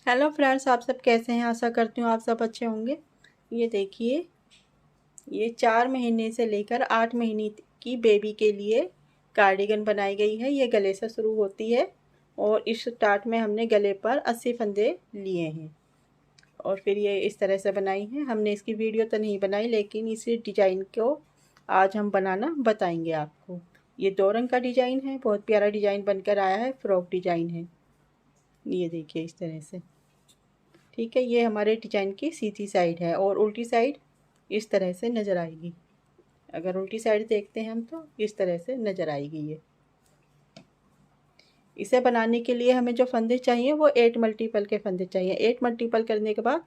Hello friends, आप सब कैसे हैं। आशा करती हूँ आप सब अच्छे होंगे। ये देखिए, ये 4 महीने से लेकर 8 महीने की बेबी के लिए कार्डिगन बनाई गई है। ये गले से शुरू होती है और इस स्टार्ट में हमने गले पर 80 फंदे लिए हैं और फिर ये इस तरह से बनाई है। हमने इसकी वीडियो तो नहीं बनाई, लेकिन इसी डिज़ाइन को आज हम बनाना बताएंगे आपको। ये 2 रंग का डिज़ाइन है, बहुत प्यारा डिज़ाइन बनकर आया है, फ्रॉक डिज़ाइन है। ये देखिए इस तरह से। ठीक है, ये हमारे डिजाइन की सीधी साइड है और उल्टी साइड इस तरह से नज़र आएगी। अगर उल्टी साइड देखते हैं हम तो इस तरह से नज़र आएगी ये। इसे बनाने के लिए हमें जो फंदे चाहिए वो 8 मल्टीपल के फंदे चाहिए। 8 मल्टीपल करने के बाद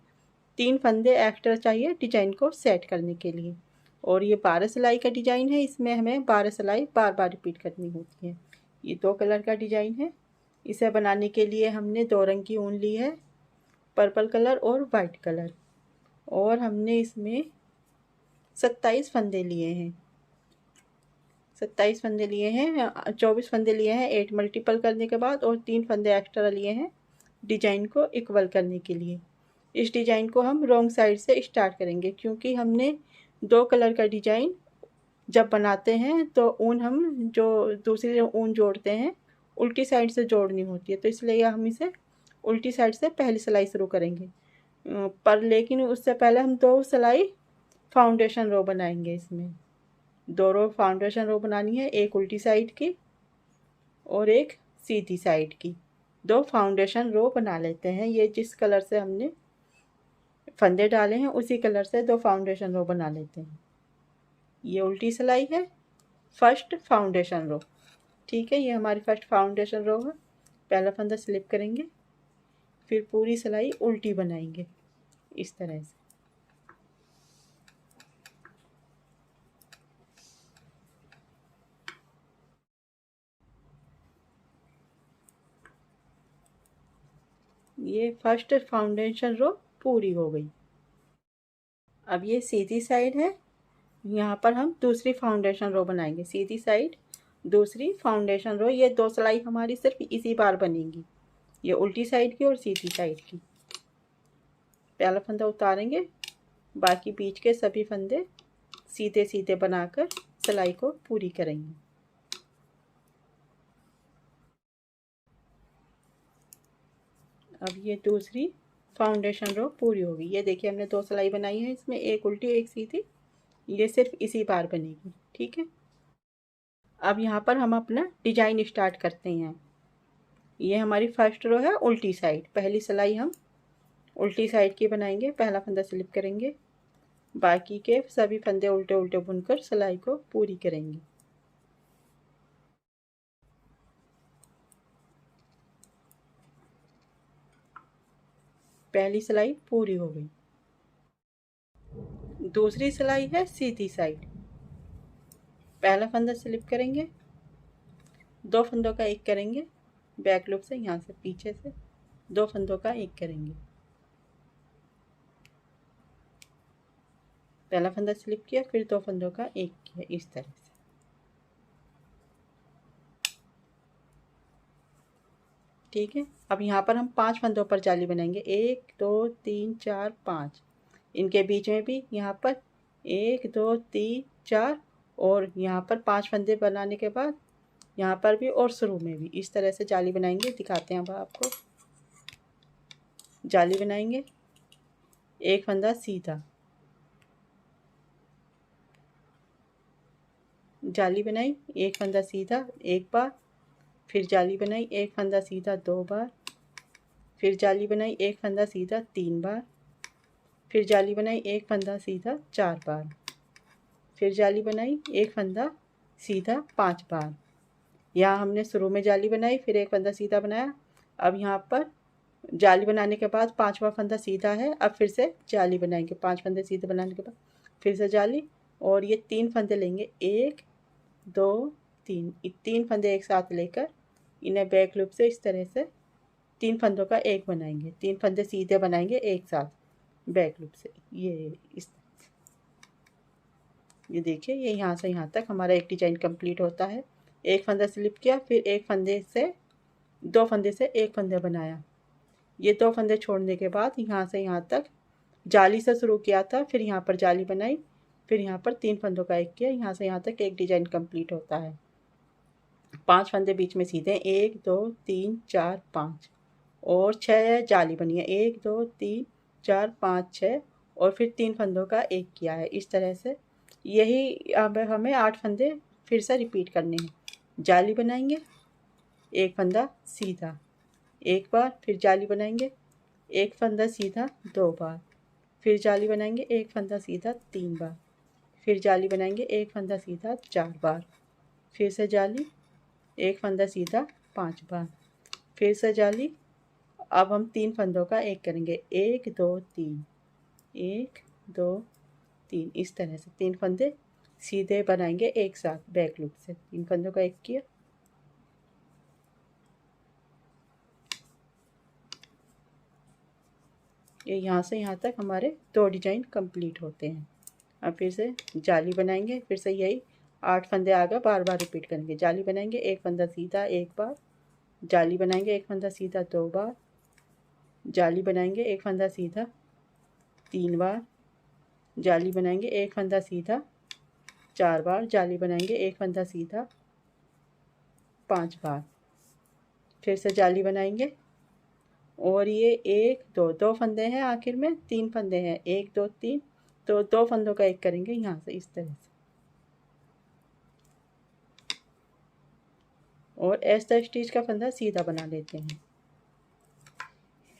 3 फंदे एक्स्ट्रा चाहिए डिजाइन को सेट करने के लिए। और ये 12 सिलाई का डिजाइन है, इसमें हमें 12 सिलाई बार बार रिपीट करनी होती है। ये 2 कलर का डिजाइन है। इसे बनाने के लिए हमने 2 रंग की ऊन ली है, पर्पल कलर और वाइट कलर। और हमने इसमें 27 फंदे लिए हैं। 27 फंदे लिए हैं, 24 फंदे लिए हैं 8 मल्टीपल करने के बाद, और 3 फंदे एक्स्ट्रा लिए हैं डिजाइन को इक्वल करने के लिए। इस डिजाइन को हम रॉन्ग साइड से स्टार्ट करेंगे, क्योंकि हमने 2 कलर का डिजाइन जब बनाते हैं तो ऊन हम जो दूसरी ऊन जोड़ते हैं उल्टी साइड से जोड़नी होती है, तो इसलिए हम इसे उल्टी साइड से पहली सिलाई शुरू करेंगे। पर लेकिन उससे पहले हम 2 सिलाई फाउंडेशन रो बनाएंगे। इसमें 2 रो फाउंडेशन रो बनानी है, एक उल्टी साइड की और एक सीधी साइड की। 2 फाउंडेशन रो बना लेते हैं। ये जिस कलर से हमने फंदे डाले हैं उसी कलर से 2 फाउंडेशन रो बना लेते हैं। ये उल्टी सिलाई है, फर्स्ट फाउंडेशन रो। ठीक है, ये हमारी फर्स्ट फाउंडेशन रो है। पहला फंदा स्लिप करेंगे, फिर पूरी सिलाई उल्टी बनाएंगे इस तरह से। ये फर्स्ट फाउंडेशन रो पूरी हो गई। अब ये सीधी साइड है, यहाँ पर हम दूसरी फाउंडेशन रो बनाएंगे। सीधी साइड दूसरी फाउंडेशन रो, ये 2 सिलाई हमारी सिर्फ इसी बार बनेगी, ये उल्टी साइड की और सीधी साइड की। पहला फंदा उतारेंगे, बाकी बीच के सभी फंदे सीधे सीधे बनाकर सिलाई को पूरी करेंगे। अब ये दूसरी फाउंडेशन रो पूरी होगी। ये देखिए हमने 2 सिलाई बनाई है, इसमें एक उल्टी एक सीधी, ये सिर्फ इसी बार बनेगी। ठीक है, अब यहाँ पर हम अपना डिजाइन स्टार्ट करते हैं। ये हमारी फर्स्ट रो है उल्टी साइड। पहली सिलाई हम उल्टी साइड की बनाएंगे, पहला फंदा स्लिप करेंगे, बाकी के सभी फंदे उल्टे उल्टे बुनकर सिलाई को पूरी करेंगे। पहली सिलाई पूरी हो गई। दूसरी सिलाई है सीधी साइड। पहला फंदा स्लिप करेंगे, 2 फंदों का एक करेंगे, बैक लूप से यहाँ से पीछे से 2 फंदों का एक करेंगे। पहला फंदा स्लिप किया, फिर 2 फंदों का एक किया इस तरह से। ठीक है, अब यहाँ पर हम 5 फंदों पर जाली बनाएंगे। 1 2 3 4 5। इनके बीच में भी यहाँ पर 1 2 3 4 और यहाँ पर 5 फंदे बनाने के बाद यहाँ पर भी और शुरू में भी इस तरह से जाली बनाएंगे। दिखाते हैं अब आपको। जाली बनाएंगे, एक फंदा सीधा, जाली बनाई, एक फंदा सीधा एक बार, फिर जाली बनाई, एक फंदा सीधा 2 बार, फिर जाली बनाई, एक फंदा सीधा 3 बार, फिर जाली बनाई, एक फंदा सीधा 4 बार, फिर जाली बनाई, एक फंदा सीधा 5 बार। यहाँ हमने शुरू में जाली बनाई, फिर एक फंदा सीधा बनाया। अब यहाँ पर जाली बनाने के बाद 5वां फंदा सीधा है। अब फिर से जाली बनाएंगे, 5 फंदे सीधे बनाने के बाद फिर से जाली, और ये 3 फंदे लेंगे, 1 2 3। 3 फंदे एक साथ लेकर इन्हें बैक लूप से इस तरह से 3 फंदों का एक बनाएंगे। 3 फंदे सीधे बनाएंगे एक साथ बैक लूप से। ये इस, ये देखिए, ये यहाँ से यहाँ तक हमारा एक डिजाइन कंप्लीट होता है। एक फंदा स्लिप किया, फिर एक फंदे से 2 फंदे से एक फंदे बनाया, ये 2 फंदे छोड़ने के बाद यहाँ से यहाँ तक जाली से शुरू किया था, फिर यहाँ पर जाली बनाई, फिर यहाँ पर 3 फंदों का एक किया, यहाँ से यहाँ तक एक डिजाइन कंप्लीट होता है। 5 फंदे बीच में सीधे, 1 2 3 4 5 और 6 जाली बनी है, 1 2 3 4 5 6 और फिर 3 फंदों का एक किया है। इस तरह से यही अब हमें 8 फंदे फिर से रिपीट करने हैं। जाली बनाएंगे, एक फंदा सीधा एक बार, फिर जाली बनाएंगे, एक फंदा सीधा 2 बार, फिर जाली बनाएंगे, एक फंदा सीधा 3 बार, फिर जाली बनाएंगे, एक फंदा सीधा 4 बार, फिर से जाली, एक फंदा सीधा 5 बार, फिर से जाली। अब हम 3 फंदों का एक करेंगे, 1 2 3 1 2 3। इस तरह से 3 फंदे सीधे बनाएंगे एक साथ बैक लूप से। 3 फंदों का एक किया, ये यहाँ से यहाँ तक हमारे 2 डिजाइन कंप्लीट होते हैं। अब फिर से जाली बनाएंगे, फिर से यही 8 फंदे आगे बार बार रिपीट करेंगे। जाली बनाएंगे, एक फंदा सीधा एक बार, जाली बनाएंगे, एक फंदा सीधा 2 बार, जाली बनाएंगे, एक फंदा सीधा 3 बार, जाली बनाएंगे, एक फंदा सीधा 4 बार, जाली बनाएंगे, एक फंदा सीधा 5 बार, फिर से जाली बनाएंगे और ये 1 2 2 फंदे हैं, आखिर में 3 फंदे हैं, 1 2 3, तो 2 फंदों का एक करेंगे यहाँ से इस तरह से और ऐसा स्टिच का फंदा सीधा बना लेते हैं।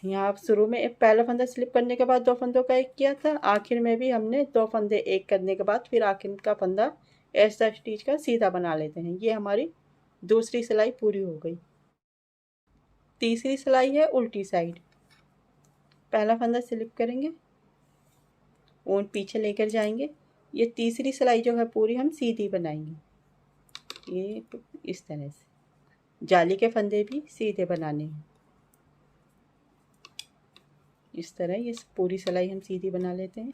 यहाँ आप शुरू में एक पहला फंदा स्लिप करने के बाद 2 फंदों का एक किया था, आखिर में भी हमने 2 फंदे एक करने के बाद फिर आखिर का फंदा ऐसा स्टिच का सीधा बना लेते हैं। ये हमारी दूसरी सिलाई पूरी हो गई। तीसरी सिलाई है उल्टी साइड। पहला फंदा स्लिप करेंगे, ऊन पीछे लेकर जाएंगे, ये तीसरी सिलाई जो है पूरी हम सीधी बनाएंगे। ये इस तरह से जाली के फंदे भी सीधे बनाने हैं। इस तरह ये पूरी सिलाई हम सीधी बना लेते हैं।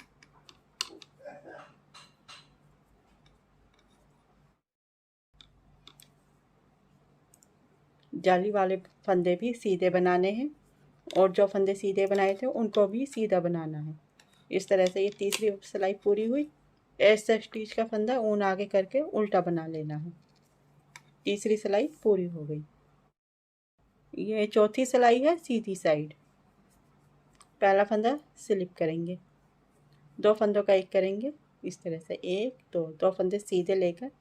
जाली वाले फंदे भी सीधे बनाने हैं और जो फंदे सीधे बनाए थे उनको भी सीधा बनाना है। इस तरह से ये तीसरी सिलाई पूरी हुई। ऐसा स्टिच का फंदा ऊन आगे करके उल्टा बना लेना है। तीसरी सिलाई पूरी हो गई। ये चौथी सिलाई है सीधी साइड। पहला फंदा स्लिप करेंगे, 2 फंदों का एक करेंगे इस तरह से, 1 2 2 फंदे सीधे लेकर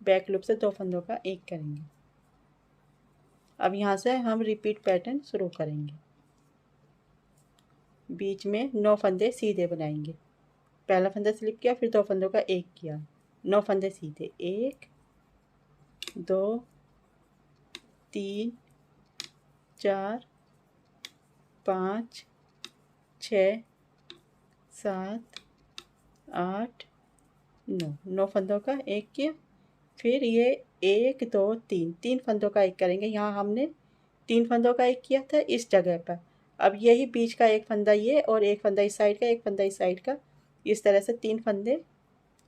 बैक लूप से 2 फंदों का एक करेंगे। अब यहाँ से हम रिपीट पैटर्न शुरू करेंगे। बीच में 9 फंदे सीधे बनाएंगे। पहला फंदा स्लिप किया, फिर 2 फंदों का एक किया, 9 फंदे सीधे, 1 2 3 4 5 6 7 8 9 9 फंदों का एक किया। फिर ये 1 2 3 3 फंदों का एक करेंगे। यहाँ हमने 3 फंदों का एक किया था इस जगह पर। अब यही बीच का एक फंदा ये और एक फंदा इस साइड का, एक फंदा इस साइड का, इस तरह से 3 फंदे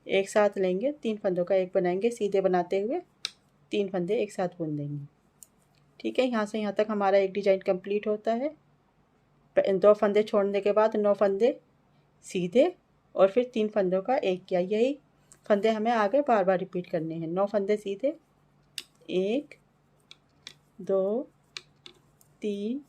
एक साथ लेंगे, 3 फंदों का एक बनाएंगे सीधे बनाते हुए, 3 फंदे एक साथ बुन देंगे। ठीक है, यहाँ से यहाँ तक हमारा एक डिजाइन कंप्लीट होता है। 2 फंदे छोड़ने के बाद 9 फंदे सीधे और फिर 3 फंदों का एक किया। यही फंदे हमें आगे बार बार रिपीट करने हैं। 9 फंदे सीधे, 1 2 3